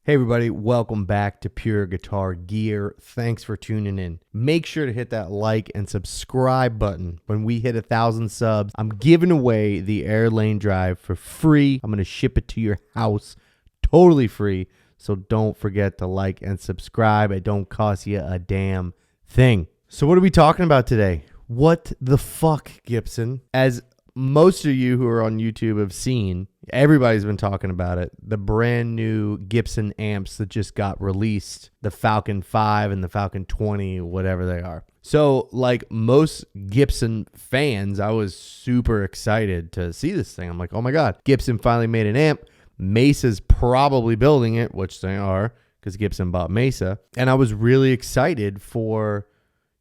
Hey everybody, welcome back to Pure Guitar Gear. Thanks for tuning in. Make sure to hit that like and subscribe button. When we hit 1,000 subs, I'm giving away the Air Lane Drive for free. I'm going to ship it to your house totally free. So don't forget to like and subscribe. It don't cost you a damn thing. So what are we talking about today? What the fuck, Gibson? As most of you who are on YouTube have seen, everybody's been talking about it. The brand new Gibson amps that just got released, the Falcon 5 and the Falcon 20, whatever they are. So like most Gibson fans, I was super excited to see this thing. I'm like, oh my God, Gibson finally made an amp. Mesa's probably building it, which they are because Gibson bought Mesa. And I was really excited for,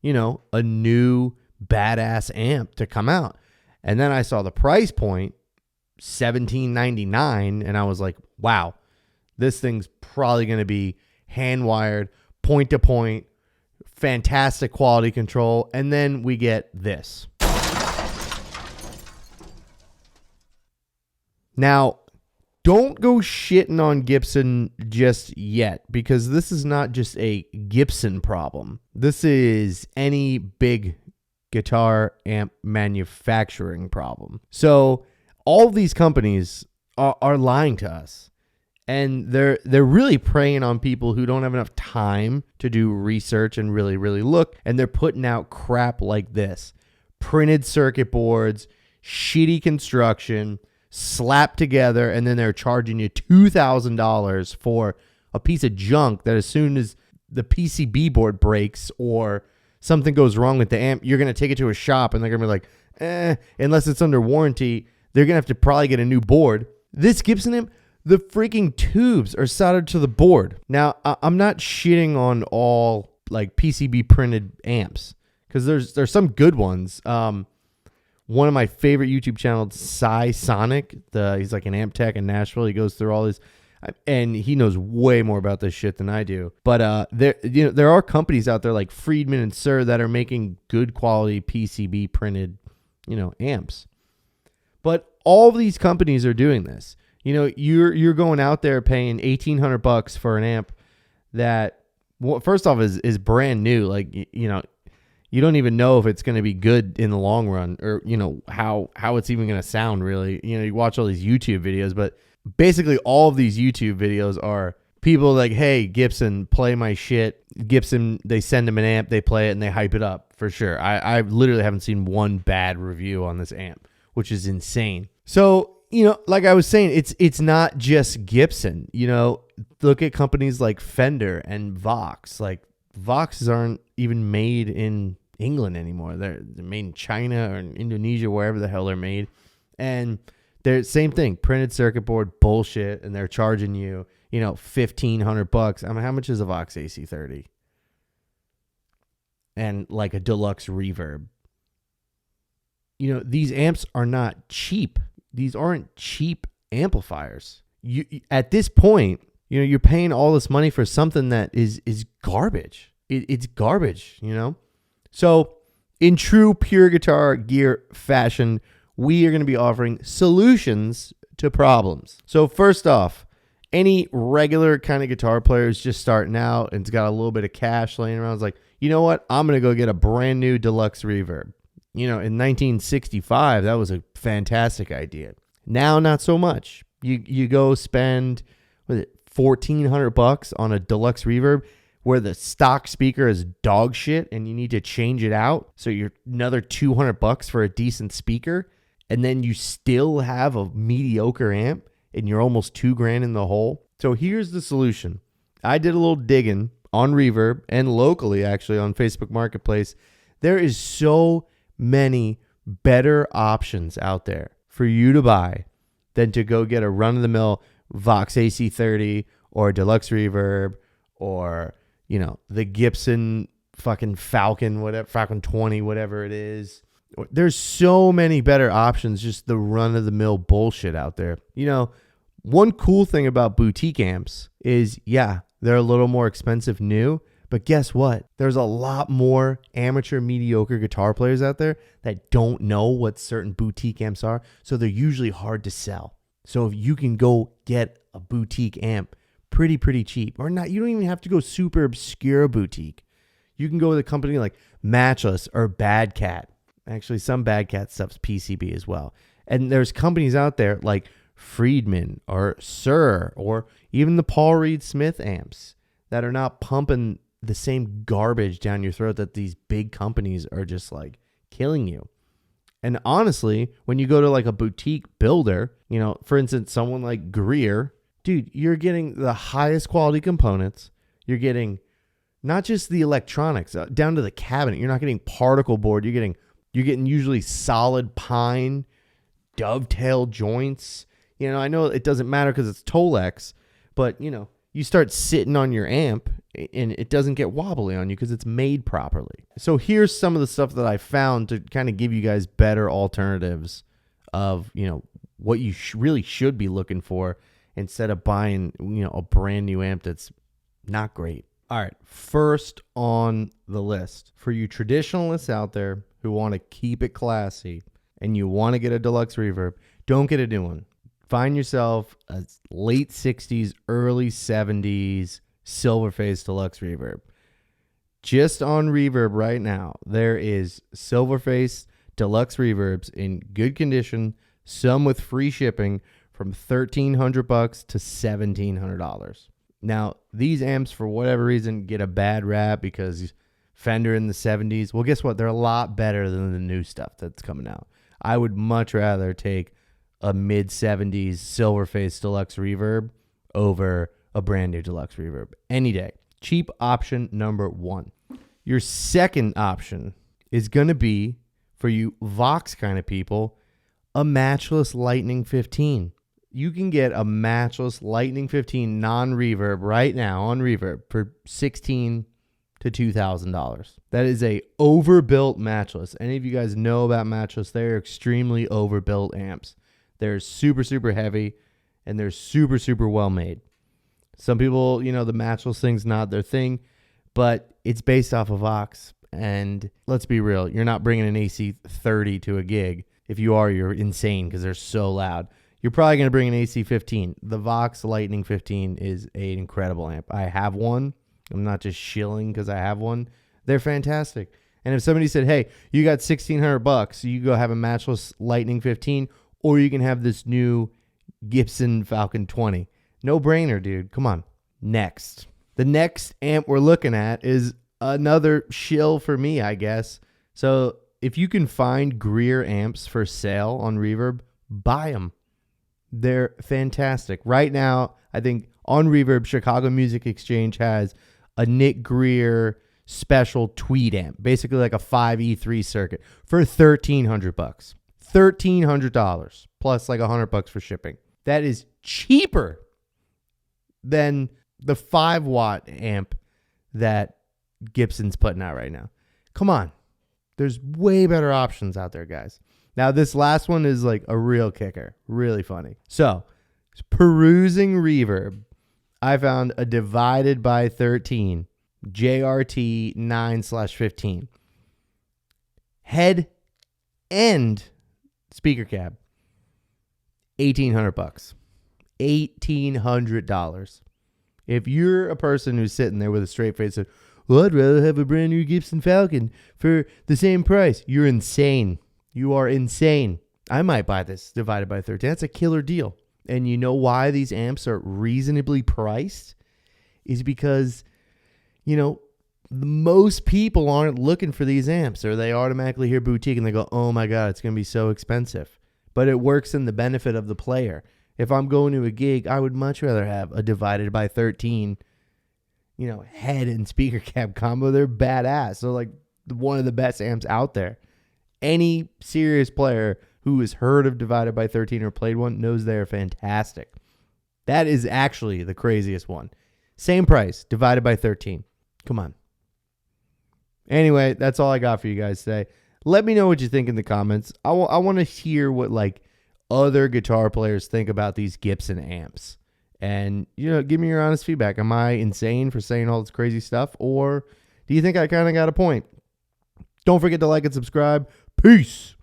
you know, a new badass amp to come out. And then I saw the price point, $17.99, and I was like, wow, this thing's probably going to be hand-wired, point-to-point, fantastic quality control, and then we get this. Now, don't go shitting on Gibson just yet, because this is not just a Gibson problem. This is any big guitar amp manufacturing problem. So all of these companies are lying to us, and they're really preying on people who don't have enough time to do research and really look, and they're putting out crap like this: printed circuit boards, shitty construction, slapped together, and then they're charging you $2,000 for a piece of junk that as soon as the PCB board breaks or something goes wrong with the amp, you're going to take it to a shop and they're going to be like, unless it's under warranty, they're going to have to probably get a new board. This Gibson amp, the freaking tubes are soldered to the board. Now, I'm not shitting on all like PCB printed amps because there's some good ones. One of my favorite YouTube channels, Sonic, he's like an amp tech in Nashville. He goes through all this, and he knows way more about this shit than I do. But there are companies out there like Friedman and Sir that are making good quality PCB printed, amps. But all of these companies are doing this. You're going out there paying $1,800 for an amp that, well, first off, is brand new. Like, you don't even know if it's going to be good in the long run, or how it's even going to sound. Really, you watch all these YouTube videos, but basically all of these YouTube videos are people like, hey, Gibson, play my shit. Gibson, they send them an amp, they play it, and they hype it up for sure. I literally haven't seen one bad review on this amp, which is insane. So, like I was saying, it's not just Gibson. Look at companies like Fender and Vox. Like, Voxes aren't even made in England anymore. They're made in China or in Indonesia, wherever the hell they're made. And they're same thing, printed circuit board bullshit, and they're charging you, $1,500. I mean, how much is a Vox AC30? And like a deluxe reverb. These amps are not cheap. These aren't cheap amplifiers. You at this point, you're paying all this money for something that is garbage. It's garbage, So in true Pure Guitar Gear fashion, we are going to be offering solutions to problems. So first off, any regular kind of guitar player is just starting out and it's got a little bit of cash laying around. It's like, you know what? I'm going to go get a brand new deluxe reverb. In 1965, that was a fantastic idea. Now, not so much. You go spend, $1,400 on a deluxe reverb where the stock speaker is dog shit and you need to change it out. So you're another $200 for a decent speaker. And then you still have a mediocre amp and you're almost $2,000 in the hole. So here's the solution. I did a little digging on Reverb and locally actually on Facebook Marketplace. There is so many better options out there for you to buy than to go get a run-of-the-mill Vox AC30 or a deluxe reverb or, the Gibson fucking Falcon, whatever, Falcon 20, whatever it is. There's so many better options, just the run-of-the-mill bullshit out there. One cool thing about boutique amps is, they're a little more expensive new, but guess what? There's a lot more amateur, mediocre guitar players out there that don't know what certain boutique amps are, so they're usually hard to sell. So if you can go get a boutique amp pretty cheap, or not, you don't even have to go super obscure boutique. You can go with a company like Matchless or Bad Cat. Actually, some Bad Cat stuff's PCB as well. And there's companies out there like Friedman or Sir or even the Paul Reed Smith amps that are not pumping the same garbage down your throat that these big companies are just like killing you. And honestly, when you go to like a boutique builder, for instance, someone like Greer, dude, you're getting the highest quality components. You're getting not just the electronics, down to the cabinet. You're not getting particle board. You're getting usually solid pine, dovetail joints. I know it doesn't matter because it's Tolex, but you start sitting on your amp and it doesn't get wobbly on you because it's made properly. So here's some of the stuff that I found to kind of give you guys better alternatives of, what you really should be looking for instead of buying, a brand new amp that's not great. All right, first on the list for you traditionalists out there who want to keep it classy and you want to get a deluxe reverb, don't get a new one. Find yourself a late 60s, early 70s Silverface deluxe reverb. Just on Reverb right now, there is Silverface deluxe reverbs in good condition, some with free shipping, from $1,300 to $1,700. Now, these amps, for whatever reason, get a bad rap because Fender in the 70s. Well, guess what? They're a lot better than the new stuff that's coming out. I would much rather take a mid-70s Silverface deluxe reverb over a brand new deluxe reverb any day. Cheap option number one. Your second option is going to be, for you Vox kind of people, a Matchless Lightning 15. You can get a Matchless Lightning 15 non-reverb right now on Reverb for $1,600 to $2,000. That is a overbuilt Matchless. Any of you guys know about Matchless? They're extremely overbuilt amps. They're super heavy and they're super well made. Some people, the Matchless thing's not their thing, but it's based off of Vox. And let's be real, you're not bringing an AC30 to a gig. If you are, you're insane because they're so loud. You're probably going to bring an AC15. The Vox Lightning 15 is an incredible amp. I have one. I'm not just shilling because I have one. They're fantastic. And if somebody said, hey, you got $1,600, you go have a Matchless Lightning 15, or you can have this new Gibson Falcon 20. No brainer, dude. Come on. Next. The next amp we're looking at is another shill for me, I guess. So if you can find Greer amps for sale on Reverb, buy them. They're fantastic. Right now, I think on Reverb, Chicago Music Exchange has a Nick Greer special tweed amp, basically like a 5E3 circuit for $1,300. $1,300 plus like $100 for shipping. That is cheaper than the 5-watt amp that Gibson's putting out right now. Come on. There's way better options out there, guys. Now, this last one is like a real kicker. Really funny. So, perusing Reverb, I found a divided by 13 JRT 9/15 head end speaker cab. $1,800. $1,800. If you're a person who's sitting there with a straight face and, well, I'd rather have a brand new Gibson Falcon for the same price, you're insane. You are insane. I might buy this divided by 13. That's a killer deal. And you know why these amps are reasonably priced? Is because, most people aren't looking for these amps, or they automatically hear boutique and they go, oh my God, it's going to be so expensive. But it works in the benefit of the player. If I'm going to a gig, I would much rather have a divided by 13, head and speaker cab combo. They're badass. So like one of the best amps out there. Any serious player who has heard of divided by 13 or played one knows they're fantastic. That is actually the craziest one. Same price, divided by 13. Come on. Anyway, that's all I got for you guys today. Let me know what you think in the comments. I want to hear what other guitar players think about these Gibson amps. And, give me your honest feedback. Am I insane for saying all this crazy stuff? Or do you think I kind of got a point? Don't forget to like and subscribe. Peace.